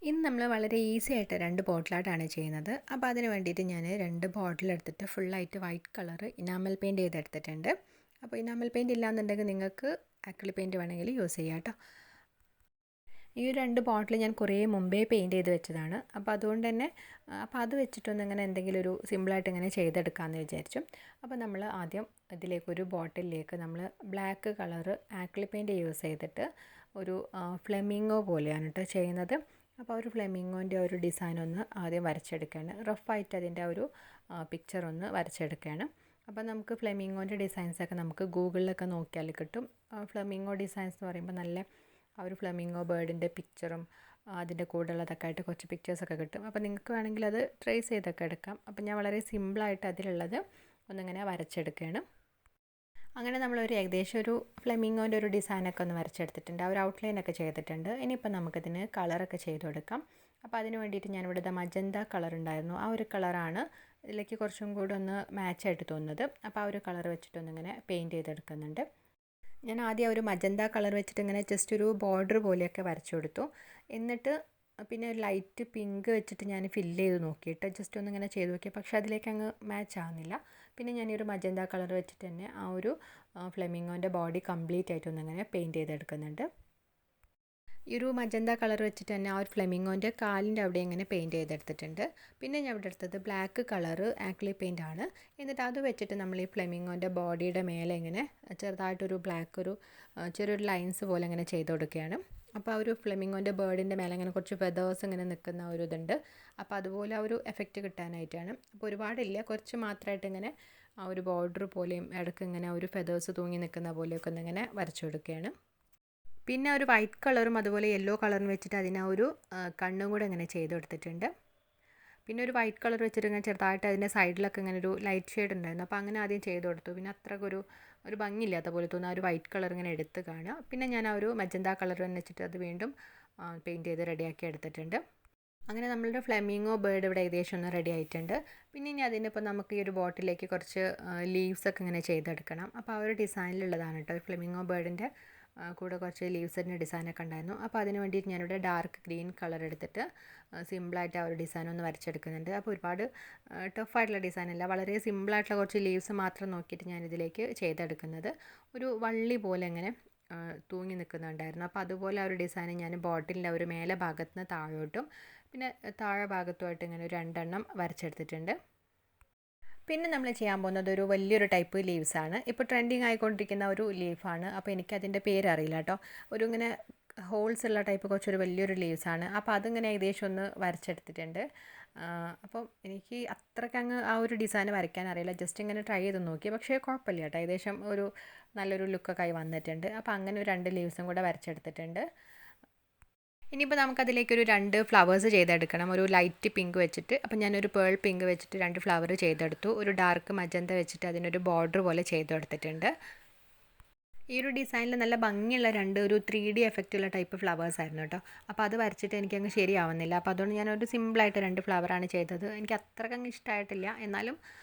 ഇന്ന് നമ്മൾ വളരെ ഈസി ആയിട്ട് 2 ബോട്ടിലായിട്ടാണ് ചെയ്യുന്നത്. അപ്പോൾ അതിന് വേണ്ടിയിട്ട് ഞാൻ 2 ബോട്ടിൽ എടുത്തിട്ട് ഫുള്ളായിട്ട് വൈറ്റ് കളർ ഇനാമൽ പെയിൻറ്റ് ചെയ്തെടുത്തിട്ടുണ്ട്. അപ്പോൾ ഇനാമൽ പെയിൻറ്റ് ഇല്ലാന്നുണ്ടെങ്കിൽ നിങ്ങൾക്ക് അക്രിലിക് പെയിൻറ്റ് വേണമെങ്കിൽ യൂസ് ചെയ്യാം കേട്ടോ. ഈ 2 ബോട്ടിൽ ഞാൻ കുറേ മുമ്പേ പെയിൻറ്റ് ചെയ്ത് വെച്ചതാണ്. അപ്പോൾ അതുകൊണ്ട് തന്നെ അപ്പോൾ അത് വെച്ചിട്ടൊന്ന് ഇങ്ങനെ എന്തെങ്കിലും ഒരു സിമ്പിളായിട്ട് ഇങ്ങനെ ചെയ്തെടുക്കാമെന്ന് വിചാരിച്ചു. അപ്പോൾ നമ്മൾ ആദ്യം ഇതിലേക്കൊരു ബോട്ടിലേക്ക് നമ്മൾ black colour acrylic paint use ചെയ്തിട്ട് ഒരു ഫ്ലെമിംഗോ പോലെയാണ് കേട്ടോ ചെയ്യുന്നത്. അപ്പോൾ ഒരു ഫ്ലെമിംഗോൻ്റെ ഒരു ഡിസൈൻ ഒന്ന് ആദ്യം വരച്ചെടുക്കുകയാണ്. റഫായിട്ട് അതിൻ്റെ ഒരു പിക്ചർ ഒന്ന് വരച്ചെടുക്കുകയാണ്. അപ്പോൾ നമുക്ക് ഫ്ലെമിംഗോൻ്റെ ഡിസൈൻസൊക്കെ നമുക്ക് ഗൂഗിളിലൊക്കെ നോക്കിയാൽ കിട്ടും. ഫ്ലെമിംഗോ ഡിസൈൻസ് എന്ന് പറയുമ്പോൾ നല്ല ആ ഒരു ഫ്ലെമിംഗോ ബേർഡിൻ്റെ പിക്ചറും അതിൻ്റെ കൂടെയുള്ളതൊക്കെ ആയിട്ട് കുറച്ച് പിക്ചേഴ്സൊക്കെ കിട്ടും. അപ്പോൾ നിങ്ങൾക്ക് വേണമെങ്കിൽ അത് ട്രേസ് ചെയ്തൊക്കെ എടുക്കാം. അപ്പോൾ ഞാൻ വളരെ സിമ്പിളായിട്ട് അതിലുള്ളത് ഒന്നിങ്ങനെ വരച്ചെടുക്കുകയാണ്. അങ്ങനെ നമ്മളൊരു ഏകദേശം ഒരു ഫ്ലെമിംഗോൻ്റെ ഒരു ഡിസൈനൊക്കെ ഒന്ന് വരച്ചെടുത്തിട്ടുണ്ട്. ആ ഒരു ഔട്ട്ലൈനൊക്കെ ചെയ്തിട്ടുണ്ട്. ഇനിയിപ്പോൾ നമുക്കിതിന് കളറൊക്കെ ചെയ്ത് കൊടുക്കാം. അപ്പോൾ അതിന് വേണ്ടിയിട്ട് ഞാനിവിടെ മജന്ത കളർ ഉണ്ടായിരുന്നു. ആ ഒരു കളറാണ് ഇതിലേക്ക് കുറച്ചും കൂടി ഒന്ന് മാച്ചായിട്ട് തോന്നുന്നത്. അപ്പോൾ ആ ഒരു കളർ വെച്ചിട്ടൊന്നിങ്ങനെ പെയിൻറ്റ് ചെയ്തെടുക്കുന്നുണ്ട്. ഞാൻ ആദ്യം ഒരു മജന്ത കളർ വെച്ചിട്ട് ഇങ്ങനെ ജസ്റ്റ് ഒരു ബോർഡർ പോലെയൊക്കെ വരച്ചു കൊടുത്തു. എന്നിട്ട് പിന്നെ ഒരു ലൈറ്റ് പിങ്ക് വെച്ചിട്ട് ഞാൻ ഫില്ല് ചെയ്ത് നോക്കിയിട്ട് ജസ്റ്റ് ഒന്നിങ്ങനെ ചെയ്ത് നോക്കി. പക്ഷേ അതിലേക്ക് അങ്ങ് മാച്ച് ആവുന്നില്ല. പിന്നെ ഞാൻ ഈ ഒരു മജന്ത കളർ വെച്ചിട്ട് തന്നെ ആ ഒരു ഫ്ലെമിംഗോൻ്റെ ബോഡി കംപ്ലീറ്റ് ആയിട്ടൊന്നിങ്ങനെ പെയിൻറ്റ് ചെയ്തെടുക്കുന്നുണ്ട്. ഈ ഒരു മജന്ത കളർ വെച്ചിട്ട് തന്നെ ആ ഒരു ഫ്ലെമിംഗോൻ്റെ കാലിൻ്റെ അവിടെ ഇങ്ങനെ പെയിൻറ്റ് ചെയ്തെടുത്തിട്ടുണ്ട്. പിന്നെ ഞാൻ ഇവിടെ എടുത്തത് ബ്ലാക്ക് കളർ ആക്രിലിക് പെയിൻ്റ് ആണ്. എന്നിട്ട് അത് വെച്ചിട്ട് നമ്മൾ ഈ ഫ്ലെമിംഗോൻ്റെ ബോഡിയുടെ മേലെ ഇങ്ങനെ ചെറുതായിട്ടൊരു ബ്ലാക്ക് ഒരു ചെറിയൊരു ലൈൻസ് പോലെ ഇങ്ങനെ ചെയ്ത് കൊടുക്കുകയാണ്. അപ്പോൾ ആ ഒരു ഫ്ലെമിംഗോൻ്റെ ബേർഡിൻ്റെ മേലെ അങ്ങനെ കുറച്ച് ഫെതേഴ്സ് ഇങ്ങനെ നിൽക്കുന്ന ഒരു ഇതുണ്ട്. അപ്പോൾ അതുപോലെ ആ ഒരു എഫക്റ്റ് കിട്ടാനായിട്ടാണ്. അപ്പോൾ ഒരുപാടില്ല, കുറച്ച് മാത്രമായിട്ട് ഇങ്ങനെ ആ ഒരു ബോർഡർ പോലെയും ഇടയ്ക്ക് ഇങ്ങനെ ഒരു ഫെതേഴ്സ് തൂങ്ങി നിൽക്കുന്ന പോലെയൊക്കെ ഒന്നിങ്ങനെ വരച്ചു കൊടുക്കുകയാണ്. പിന്നെ ഒരു വൈറ്റ് കളറും അതുപോലെ യെല്ലോ കളറും വെച്ചിട്ട് അതിനെ ഒരു കണ്ണും കൂടെ ഇങ്ങനെ ചെയ്ത് കൊടുത്തിട്ടുണ്ട്. പിന്നെ ഒരു വൈറ്റ് കളർ വെച്ചിട്ട് ഇങ്ങനെ ചെറുതായിട്ട് അതിൻ്റെ സൈഡിലൊക്കെ ഇങ്ങനെ ഒരു ലൈറ്റ് ഷെയ്ഡ് ഉണ്ടായിരുന്നു. അപ്പോൾ അങ്ങനെ ആദ്യം ചെയ്ത് കൊടുത്തു. പിന്നെ അത്രക്കൊരു ഭംഗിയില്ലാത്ത പോലെ തോന്നുന്ന ആ ഒരു വൈറ്റ് കളർ ഇങ്ങനെ എടുത്ത് കാണുക. പിന്നെ ഞാൻ ആ ഒരു മജന്ത കളർ തന്നെ വെച്ചിട്ട് അത് വീണ്ടും പെയിൻറ്റ് ചെയ്ത് റെഡിയാക്കി എടുത്തിട്ടുണ്ട്. അങ്ങനെ നമ്മളുടെ ഫ്ലെമിംഗോ ബേർഡ് ഇവിടെ ഏകദേശം ഒന്ന് റെഡി ആയിട്ടുണ്ട്. പിന്നെ ഇനി അതിനിപ്പോൾ നമുക്ക് ഈ ഒരു ബോട്ടിലേക്ക് കുറച്ച് ലീവ്സൊക്കെ ഇങ്ങനെ ചെയ്തെടുക്കണം. അപ്പോൾ ആ ഒരു ഡിസൈനിലുള്ളതാണ് കേട്ടോ ഫ്ലെമിംഗോ ബേർഡിൻ്റെ കൂടെ കുറച്ച് ലീവ്സിൻ്റെ ഡിസൈനൊക്കെ ഉണ്ടായിരുന്നു. അപ്പോൾ അതിന് വേണ്ടിയിട്ട് ഞാനിവിടെ ഡാർക്ക് ഗ്രീൻ കളർ എടുത്തിട്ട് സിമ്പിളായിട്ട് ആ ഒരു ഡിസൈൻ ഒന്ന് വരച്ചെടുക്കുന്നുണ്ട്. അപ്പോൾ ഒരുപാട് ടഫായിട്ടുള്ള ഡിസൈനല്ല, വളരെ സിമ്പിളായിട്ടുള്ള കുറച്ച് ലീവ്സ് മാത്രം നോക്കിയിട്ട് ഞാനിതിലേക്ക് ചെയ്തെടുക്കുന്നത്. ഒരു വള്ളി പോലെ ഇങ്ങനെ തൂങ്ങി നിൽക്കുന്നുണ്ടായിരുന്നു. അപ്പോൾ അതുപോലെ ആ ഒരു ഡിസൈൻ ഞാൻ ബോട്ടിലിൻ്റെ ഒരു മേലെ ഭാഗത്ത് നിന്ന് താഴോട്ടും പിന്നെ താഴെ ഭാഗത്തുമായിട്ട് ഇങ്ങനെ 2 എണ്ണം വരച്ചെടുത്തിട്ടുണ്ട്. പിന്നെ നമ്മൾ ചെയ്യാൻ പോകുന്നത് ഒരു വലിയൊരു ടൈപ്പ് ലീവ്സാണ്. ഇപ്പോൾ ട്രെൻഡിങ് ആയിക്കൊണ്ടിരിക്കുന്ന ഒരു ലീഫാണ്. അപ്പോൾ എനിക്കതിൻ്റെ പേരറിയില്ല കേട്ടോ. ഒരു ഇങ്ങനെ ഹോൾസ് ഉള്ള ടൈപ്പ് കുറച്ചൊരു വലിയൊരു ലീവ്സാണ്. അപ്പോൾ അതിങ്ങനെ ഏകദേശം ഒന്ന് വരച്ചെടുത്തിട്ടുണ്ട്. അപ്പം എനിക്ക് അത്രയ്ക്കങ്ങ് ആ ഒരു ഡിസൈൻ വരയ്ക്കാൻ അറിയില്ല. ജസ്റ്റ് ഇങ്ങനെ ട്രൈ ചെയ്ത് നോക്കി. പക്ഷേ കുഴപ്പമില്ല കേട്ടോ, ഏകദേശം ഒരു നല്ലൊരു ലുക്കൊക്കെ ആയി വന്നിട്ടുണ്ട്. അപ്പോൾ അങ്ങനെ ഒരു 2 ലീവ്സും കൂടെ വരച്ചെടുത്തിട്ടുണ്ട്. ഇനിയിപ്പോൾ നമുക്കതിലേക്കൊരു 2 ഫ്ലവേഴ്സ് ചെയ്തെടുക്കണം. ഒരു ലൈറ്റ് പിങ്ക് വെച്ചിട്ട്, അപ്പോൾ ഞാനൊരു പേൾ പിങ്ക് വെച്ചിട്ട് 2 ഫ്ലവർ ചെയ്തെടുത്തു. ഒരു ഡാർക്ക് മജന്ത വെച്ചിട്ട് അതിനൊരു ബോർഡർ പോലെ ചെയ്തെടുത്തിട്ടുണ്ട്. ഈ ഒരു ഡിസൈനിൽ നല്ല ഭംഗിയുള്ള 2 ഒരു 3D എഫക്റ്റുള്ള ടൈപ്പ് ഫ്ലവേഴ്സ് ആയിരുന്നു കേട്ടോ. അപ്പോൾ അത് വരച്ചിട്ട് എനിക്കങ്ങ് ശരിയാവുന്നില്ല. അപ്പോൾ അതുകൊണ്ട് ഞാനൊരു സിമ്പിളായിട്ട് 2 ഫ്ലവറാണ് ചെയ്തത്. എനിക്ക് അത്രക്കങ്ങ് ഇഷ്ടമായിട്ടില്ല, എന്നാലും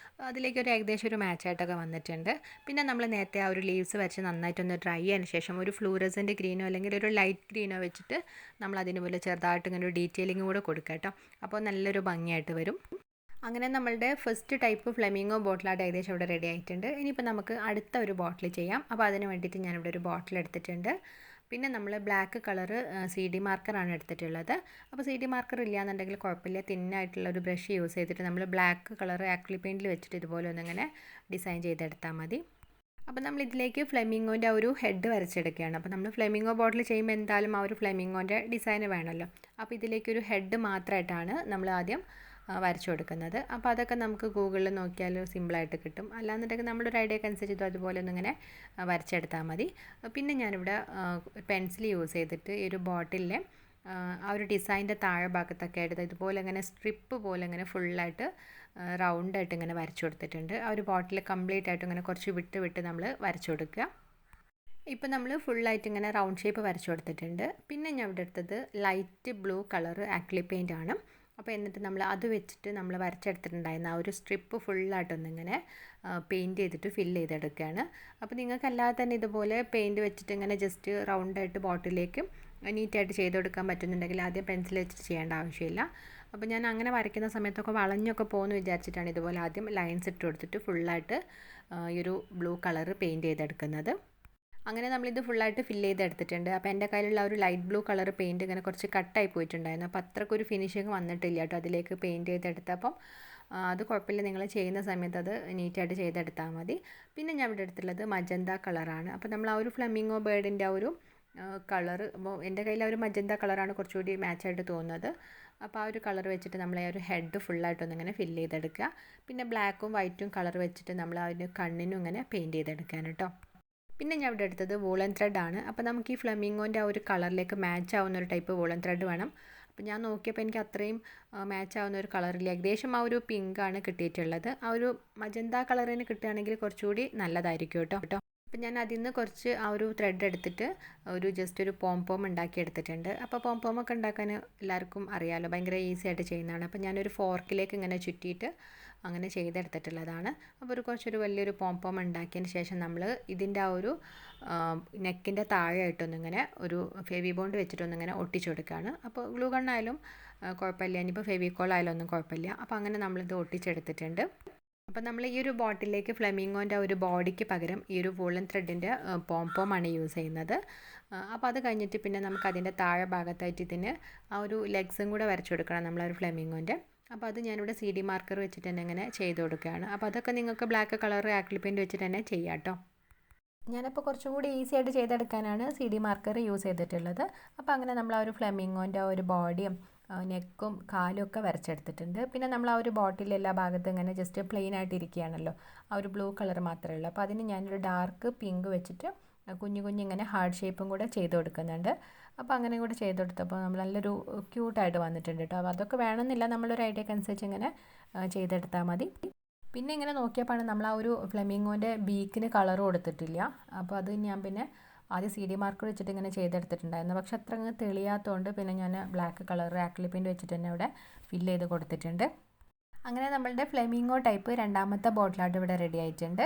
അതിലേക്കൊരു ഏകദേശം ഒരു മാച്ചായിട്ടൊക്കെ വന്നിട്ടുണ്ട്. പിന്നെ നമ്മൾ നേരത്തെ ആ ഒരു ലീവ്സ് വരച്ച് നന്നായിട്ടൊന്ന് ഡ്രൈ ആയതിന് ശേഷം ഒരു ഫ്ലൂറസെൻ്റ് ഗ്രീനോ അല്ലെങ്കിൽ ഒരു ലൈറ്റ് ഗ്രീനോ വെച്ചിട്ട് നമ്മൾ അതിന് പോലെ ചെറുതായിട്ട് ഇങ്ങനെ ഒരു ഡീറ്റെയിലിംഗ് കൂടെ കൊടുക്കുക കേട്ടോ. അപ്പോൾ നല്ലൊരു ഭംഗിയായിട്ട് വരും. അങ്ങനെ നമ്മളുടെ ഫസ്റ്റ് ടൈപ്പ് ഫ്ലെമിംഗോ ബോട്ടിലായിട്ട് ഏകദേശം ഇവിടെ റെഡി ആയിട്ടുണ്ട്. ഇനിയിപ്പോൾ നമുക്ക് അടുത്ത ഒരു ബോട്ടിൽ ചെയ്യാം. അപ്പോൾ അതിന് വേണ്ടിയിട്ട് ഞാനിവിടെ ഒരു ബോട്ടിൽ എടുത്തിട്ടുണ്ട്. പിന്നെ നമ്മൾ ബ്ലാക്ക് കളറ് CD മാർക്കറാണ് എടുത്തിട്ടുള്ളത്. അപ്പോൾ CD മാർക്കർ ഇല്ലയെന്നുണ്ടെങ്കിൽ കുഴപ്പമില്ല, തിന്നായിട്ടുള്ള ഒരു ബ്രഷ് യൂസ് ചെയ്തിട്ട് നമ്മൾ ബ്ലാക്ക് കളർ ആക്രിലിക് പെയിൻറ്റിൽ വെച്ചിട്ട് ഇതുപോലെ ഒന്നിങ്ങനെ ഡിസൈൻ ചെയ്തെടുത്താൽ മതി. അപ്പോൾ നമ്മൾ ഇതിലേക്ക് ഫ്ലെമിംഗോൻ്റെ ഒരു ഹെഡ് വരച്ചെടുക്കുകയാണ്. അപ്പോൾ നമ്മൾ ഫ്ലെമിംഗോ ബോട്ടിൽ ചെയ്യുമ്പോൾ എന്തായാലും ആ ഒരു ഫ്ലെമിംഗോൻ്റെ ഡിസൈൻ വേണമല്ലോ. അപ്പോൾ ഇതിലേക്കൊരു ഹെഡ് മാത്രമായിട്ടാണ് നമ്മൾ ആദ്യം വരച്ചു കൊടുക്കുന്നത്. അപ്പോൾ അതൊക്കെ നമുക്ക് ഗൂഗിളിൽ നോക്കിയാൽ സിമ്പിളായിട്ട് കിട്ടും. അല്ലാന്നുണ്ടെങ്കിൽ നമ്മുടെ ഒരു ഐഡിയക്ക് അനുസരിച്ച് അതുപോലെ ഒന്നിങ്ങനെ വരച്ചെടുത്താൽ മതി. പിന്നെ ഞാനിവിടെ പെൻസിൽ യൂസ് ചെയ്തിട്ട് ഈ ഒരു ബോട്ടിലിലെ ആ ഒരു ഡിസൈൻ്റെ താഴെ ഭാഗത്തൊക്കെ ആയിട്ട് ഇതുപോലെ ഇങ്ങനെ സ്ട്രിപ്പ് പോലെ ഇങ്ങനെ ഫുള്ളായിട്ട് റൗണ്ടായിട്ട് ഇങ്ങനെ വരച്ചു കൊടുത്തിട്ടുണ്ട്. ആ ഒരു ബോട്ടിൽ കംപ്ലീറ്റ് ആയിട്ട് ഇങ്ങനെ കുറച്ച് വിട്ട് വിട്ട് നമ്മൾ വരച്ചു കൊടുക്കുക. ഇപ്പോൾ നമ്മൾ ഫുള്ളായിട്ട് ഇങ്ങനെ റൗണ്ട് ഷേപ്പ് വരച്ചു കൊടുത്തിട്ടുണ്ട്. പിന്നെ ഞാൻ ഇവിടെ എടുത്തത് light blue colour acrylic paint ആണ്. അപ്പോൾ എന്നിട്ട് നമ്മൾ അത് വെച്ചിട്ട് നമ്മൾ വരച്ചെടുത്തിട്ടുണ്ടായിരുന്ന ആ ഒരു സ്ട്രിപ്പ് ഫുള്ളായിട്ടൊന്നിങ്ങനെ പെയിൻറ്റ് ചെയ്തിട്ട് ഫില്ല് ചെയ്തെടുക്കുകയാണ്. അപ്പോൾ നിങ്ങൾക്കല്ലാതെ തന്നെ ഇതുപോലെ പെയിൻറ്റ് വെച്ചിട്ട് ഇങ്ങനെ ജസ്റ്റ് റൗണ്ടായിട്ട് ബോട്ടിലേക്ക് നീറ്റായിട്ട് ചെയ്ത് കൊടുക്കാൻ പറ്റുന്നുണ്ടെങ്കിൽ ആദ്യം പെൻസിൽ വെച്ചിട്ട് ചെയ്യേണ്ട ആവശ്യമില്ല. അപ്പോൾ ഞാൻ അങ്ങനെ വരയ്ക്കുന്ന സമയത്തൊക്കെ വളഞ്ഞൊക്കെ പോകുമെന്ന് വിചാരിച്ചിട്ടാണ് ഇതുപോലെ ആദ്യം ലൈൻസ് ഇട്ട് കൊടുത്തിട്ട് ഫുള്ളായിട്ട് ഈ ഒരു ബ്ലൂ കളർ പെയിൻറ്റ് ചെയ്തെടുക്കുന്നത്. അങ്ങനെ നമ്മളിത് ഫുള്ളായിട്ട് ഫില്ല് ചെയ്തെടുത്തിട്ടുണ്ട്. അപ്പോൾ എൻ്റെ കയ്യിലുള്ള ഒരു ലൈറ്റ് ബ്ലൂ കളർ പെയിൻറ്റ് ഇങ്ങനെ കുറച്ച് കട്ടായി പോയിട്ടുണ്ടായിരുന്നു. അപ്പോൾ അത്രക്കൊരു ഫിനിഷിങ് വന്നിട്ടില്ല കേട്ടോ അതിലേക്ക് പെയിൻറ്റ് ചെയ്തെടുത്തപ്പം. അത് കുഴപ്പമില്ല, നിങ്ങൾ ചെയ്യുന്ന സമയത്ത് അത് നീറ്റായിട്ട് ചെയ്തെടുത്താൽ മതി. പിന്നെ ഞാൻ ഇവിടെ എടുത്തുള്ളത് മജന്ത കളറാണ്. അപ്പോൾ നമ്മൾ ആ ഒരു ഫ്ലമിംഗോ ബേർഡിൻ്റെ ആ ഒരു കളർ, അപ്പോൾ എൻ്റെ കയ്യിൽ ആ ഒരു മജന്ത കളറാണ് കുറച്ചുകൂടി മാച്ചായിട്ട് തോന്നുന്നത്. അപ്പോൾ ആ ഒരു കളർ വെച്ചിട്ട് നമ്മൾ ആ ഒരു ഹെഡ് ഫുള്ളായിട്ടൊന്നിങ്ങനെ ഫില്ല് ചെയ്തെടുക്കുക. പിന്നെ ബ്ലാക്കും വൈറ്റും കളർ വെച്ചിട്ട് നമ്മൾ ആ ഒരു കണ്ണിനും ഇങ്ങനെ പെയിൻറ്റ് ചെയ്തെടുക്കാൻ കേട്ടോ. പിന്നെ ഞാൻ ഇവിടെ എടുത്തത് വൂളൻ ത്രെഡാണ്. അപ്പോൾ നമുക്ക് ഈ ഫ്ലമിംഗോൻ്റെ ആ ഒരു കളറിലേക്ക് മാച്ച് ആവുന്ന ഒരു ടൈപ്പ് വൂളൻ ത്രെഡ് വേണം. അപ്പോൾ ഞാൻ നോക്കിയപ്പോൾ എനിക്ക് അത്രയും മാച്ച് ആവുന്ന ഒരു കളറില്ല. ഏകദേശം ആ ഒരു പിങ്കാണ് കിട്ടിയിട്ടുള്ളത്. ആ ഒരു മജന്ത കളറിന് കിട്ടുകയാണെങ്കിൽ കുറച്ചുകൂടി നല്ലതായിരിക്കും കേട്ടോ. അപ്പോൾ ഞാൻ അതിൽ നിന്ന് കുറച്ച് ആ ഒരു ത്രെഡ് എടുത്തിട്ട് ജസ്റ്റ് ഒരു പോം ഉണ്ടാക്കി എടുത്തിട്ടുണ്ട്. അപ്പോൾ പോമൊക്കെ ഉണ്ടാക്കാൻ എല്ലാവർക്കും അറിയാമല്ലോ, ഭയങ്കര ഈസി ആയിട്ട് ചെയ്യുന്നതാണ്. അപ്പോൾ ഞാനൊരു ഫോർക്കിലേക്ക് ഇങ്ങനെ ചുറ്റിയിട്ട് അങ്ങനെ ചെയ്തെടുത്തിട്ടുള്ളതാണ്. അപ്പോൾ കുറച്ചൊരു വലിയൊരു പോം ഉണ്ടാക്കിയതിന് ശേഷം നമ്മൾ ഇതിൻ്റെ ആ ഒരു നെക്കിൻ്റെ താഴെയായിട്ടൊന്നിങ്ങനെ ഒരു ഫെവി ബോണ്ട് വെച്ചിട്ടൊന്നിങ്ങനെ ഒട്ടിച്ചു കൊടുക്കുകയാണ്. അപ്പോൾ ഗ്ലൂ ഗണ്ണായാലും കുഴപ്പമില്ല, ഇനിയിപ്പോൾ ഫെവിക്കോൾ ആയാലും ഒന്നും കുഴപ്പമില്ല. അപ്പോൾ അങ്ങനെ നമ്മളിത് ഒട്ടിച്ചെടുത്തിട്ടുണ്ട്. അപ്പോൾ നമ്മൾ ഈ ഒരു ബോട്ടിലേക്ക് ഫ്ലെമിംഗോൻ്റെ ഒരു ബോഡിക്ക് പകരം ഈ ഒരു വൂളൻ ത്രെഡിൻ്റെ പോമാണ് യൂസ് ചെയ്യുന്നത്. അപ്പോൾ അത് കഴിഞ്ഞിട്ട് പിന്നെ നമുക്ക് അതിൻ്റെ താഴെ ഭാഗത്തായിട്ട് ഇതിന് ആ ഒരു ലെഗ്സും കൂടെ വരച്ചു കൊടുക്കണം നമ്മൾ ആ ഒരു ഫ്ലെമിംഗോൻ്റെ. അപ്പോൾ അത് ഞാനിവിടെ CD മാർക്കർ വെച്ചിട്ട് തന്നെ ഇങ്ങനെ ചെയ്ത് കൊടുക്കുകയാണ്. അപ്പോൾ അതൊക്കെ നിങ്ങൾക്ക് ബ്ലാക്ക് കളർ ആക്രിലിക് പെയിൻറ്റ് വെച്ചിട്ട് തന്നെ ചെയ്യാം കേട്ടോ. ഞാനിപ്പോൾ കുറച്ചും കൂടി ഈസി ആയിട്ട് ചെയ്തെടുക്കാനാണ് CD മാർക്കർ യൂസ് ചെയ്തിട്ടുള്ളത്. അപ്പോൾ അങ്ങനെ നമ്മൾ ആ ഒരു ഫ്ലെമിംഗോൻ്റെ ആ ഒരു ബോഡിയും നെക്കും കാലും ഒക്കെ വരച്ചെടുത്തിട്ടുണ്ട്. പിന്നെ നമ്മൾ ആ ഒരു ബോട്ടിൽ എല്ലാ ഭാഗത്തും ഇങ്ങനെ ജസ്റ്റ് പ്ലെയിൻ ആയിട്ട് ഇരിക്കുകയാണല്ലോ, ആ ഒരു ബ്ലൂ കളർ മാത്രമേ ഉള്ളൂ. അപ്പോൾ അതിന് ഞാനൊരു ഡാർക്ക് പിങ്ക് വെച്ചിട്ട് കുഞ്ഞിങ്ങനെ ഹാർഡ് ഷേപ്പും കൂടെ ചെയ്ത് കൊടുക്കുന്നുണ്ട്. അപ്പോൾ അങ്ങനെ കൂടെ ചെയ്ത് കൊടുത്തപ്പോൾ നമ്മൾ നല്ലൊരു ക്യൂട്ടായിട്ട് വന്നിട്ടുണ്ട് കേട്ടോ. അപ്പോൾ അതൊക്കെ വേണമെന്നില്ല, നമ്മളൊരു ഐഡിയക്ക് അനുസരിച്ച് ഇങ്ങനെ ചെയ്തെടുത്താൽ മതി. പിന്നെ ഇങ്ങനെ നോക്കിയപ്പോഴാണ് നമ്മൾ ആ ഒരു ഫ്ലെമിംഗോൻ്റെ ബീക്കിന് കളർ കൊടുത്തിട്ടില്ല. അപ്പോൾ അത് ഞാൻ പിന്നെ ആദ്യം CD മാർക്കർ വെച്ചിട്ട് ഇങ്ങനെ ചെയ്തെടുത്തിട്ടുണ്ടായിരുന്നു. പക്ഷെ അത്ര അങ്ങ് തെളിയാത്തതുകൊണ്ട് പിന്നെ ഞാൻ ബ്ലാക്ക് കളർ ആക്രിലിക് പെയിൻറ്റ് വെച്ചിട്ട് തന്നെ ഇവിടെ ഫില്ല് ചെയ്ത് കൊടുത്തിട്ടുണ്ട്. അങ്ങനെ നമ്മളുടെ ഫ്ലെമിംഗോ ടൈപ്പ് രണ്ടാമത്തെ ബോട്ടിലായിട്ട് ഇവിടെ റെഡി ആയിട്ടുണ്ട്.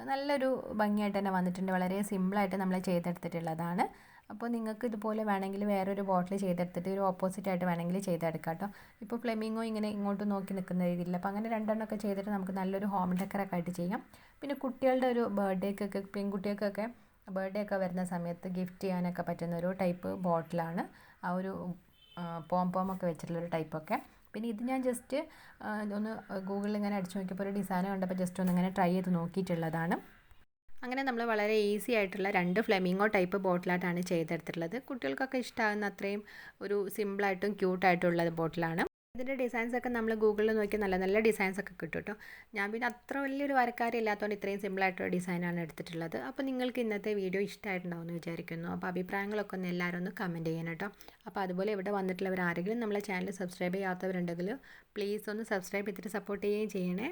നല്ലൊരു ഭംഗിയായിട്ട് തന്നെ വന്നിട്ടുണ്ട്. വളരെ സിമ്പിളായിട്ട് നമ്മൾ ചെയ്തെടുത്തിട്ടുള്ളതാണ്. അപ്പോൾ നിങ്ങൾക്ക് ഇതുപോലെ വേണമെങ്കിൽ വേറൊരു ബോട്ടിൽ ചെയ്തെടുത്തിട്ട് ഒരു ഓപ്പോസിറ്റായിട്ട് വേണമെങ്കിൽ ചെയ്തെടുക്കാം കേട്ടോ. ഇപ്പോൾ ഫ്ലെമിംഗോ ഇങ്ങനെ ഇങ്ങോട്ട് നോക്കി നിൽക്കുന്ന രീതിയിൽ, അപ്പോൾ അങ്ങനെ രണ്ടെണ്ണമൊക്കെ ചെയ്തിട്ട് നമുക്ക് നല്ലൊരു ഹോം ഡെക്കറൊക്കെ ആയിട്ട് ചെയ്യാം. പിന്നെ കുട്ടികളുടെ ഒരു ബർത്ത്ഡേക്കൊക്കെ, പെൺകുട്ടികൾക്കൊക്കെ ബർത്ത്ഡേ ഒക്കെ വരുന്ന സമയത്ത് ഗിഫ്റ്റ് ചെയ്യാനൊക്കെ പറ്റുന്ന ഒരു ടൈപ്പ് ബോട്ടിലാണ് ആ ഒരു പോമൊക്കെ വെച്ചിട്ടുള്ളൊരു ടൈപ്പൊക്കെ. പിന്നെ ഇത് ഞാൻ ജസ്റ്റ് ഒന്ന് ഗൂഗിളിൽ ഇങ്ങനെ അടിച്ചു നോക്കിയപ്പോൾ ഒരു ഡിസൈൻ കണ്ടപ്പോൾ ജസ്റ്റ് ഒന്ന് ഇങ്ങനെ ട്രൈ ചെയ്ത് നോക്കിയിട്ടുള്ളതാണ്. അങ്ങനെ നമ്മൾ വളരെ ഈസി ആയിട്ടുള്ള 2 ഫ്ലെമിംഗോ ടൈപ്പ് ബോട്ടിലായിട്ടാണ് ചെയ്തെടുത്തിട്ടുള്ളത്. കുട്ടികൾക്കൊക്കെ ഇഷ്ടമാകുന്ന അത്രയും ഒരു സിമ്പിളായിട്ടും ക്യൂട്ടായിട്ടുള്ള ബോട്ടിലാണ്. ഇതിൻ്റെ ഡിസൈൻസൊക്കെ നമ്മൾ ഗൂഗിളിൽ നോക്കി നല്ല നല്ല ഡിസൈൻസൊക്കെ കിട്ടും കേട്ടോ. ഞാൻ പിന്നെ അത്ര വലിയൊരു വരക്കാരില്ലാത്തതുകൊണ്ട് ഇത്രയും സിമ്പിളായിട്ടുള്ള ഡിസൈനാണ് എടുത്തിട്ടുള്ളത്. അപ്പോൾ നിങ്ങൾക്ക് ഇന്നത്തെ വീഡിയോ ഇഷ്ടമായിട്ടുണ്ടാവുമെന്ന് വിചാരിക്കുന്നു. അപ്പോൾ അഭിപ്രായങ്ങളൊക്കെ ഒന്ന് എല്ലാവരും ഒന്ന് കമൻറ്റ് ചെയ്യണം കേട്ടോ. അപ്പോൾ അതുപോലെ ഇവിടെ വന്നിട്ടുള്ളവർ ആരെങ്കിലും നമ്മളെ ചാനൽ സബ്സ്ക്രൈബ് ചെയ്യാത്തവരുണ്ടെങ്കിൽ പ്ലീസ് ഒന്ന് സബ്സ്ക്രൈബ് ചെയ്തിട്ട് സപ്പോർട്ട് ചെയ്യുകയും ചെയ്യണേ.